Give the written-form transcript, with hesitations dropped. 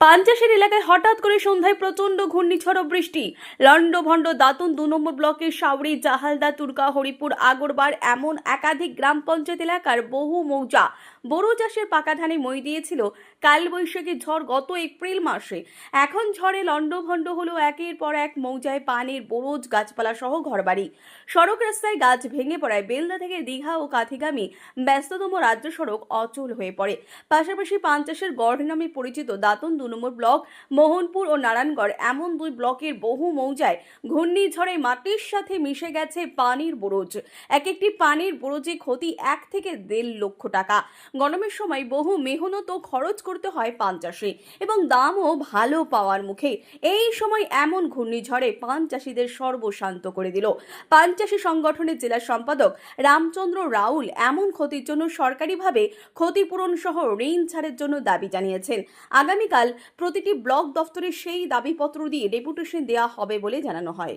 পাঞ্চাশের এলাকায় হঠাৎ করে সন্ধ্যায় প্রচন্ড ঘূর্ণিঝড় ও বৃষ্টি। লন্ডভন্ড দাতুন 2 নম্বর ব্লকের সাউরি, জাহালদা, তুর্কা, হরিপুর, আগরবার এমন একাধিক গ্রাম পঞ্চায়েত এলাকার বহু মৌজা বোরো চাষের পাকা ধানে মই দিয়েছিল কালবৈশাখী ঝড় গত এপ্রিল মাসে। এখন ঝড়ে লন্ডভন্ড হলো একের পর এক মৌজায় পানির বোরোজ, গাছপালা সহ ঘরবাড়ি। সড়ক রাস্তায় গাছ ভেঙে পড়ায় বেলদা থেকে দীঘা ও কাঁথিগামী ব্যস্ততম রাজ্য সড়ক অচল হয়ে পড়ে। পাশাপাশি পাঞ্চাশের গড় নামে পরিচিত দাতুন 2 নম্বর ব্লক, মোহনপুর ও নারায়ণগড় এমন দুই ব্লকের বহু মৌজায় ঘূর্ণিঝড়ে মাটির সাথে মিশে গেছে পানির বোরোজ। এক একটি পানির বোরোজে ক্ষতি 1 থেকে 1.5 লক্ষ টাকা। গরমের সময় বহু মেহনত ও খরচ করতে হয় পান চাষে এবং দামও ভালো পাওয়ার মুখে। এই সময় এমন ঘূর্ণিঝড়ে পান চাষিদের সর্বশান্ত করে দিল। পান চাষি সংগঠনের জেলা সম্পাদক রামচন্দ্র রাউল এমন ক্ষতির জন্য সরকারিভাবে ক্ষতিপূরণ সহ ঋণ ছাড়ের জন্য দাবি জানিয়েছেন। আগামীকাল প্রতিটি ব্লক দফতরে সেই দাবিপত্র দিয়ে ডেপুটেশন দেওয়া হবে বলে জানানো হয়।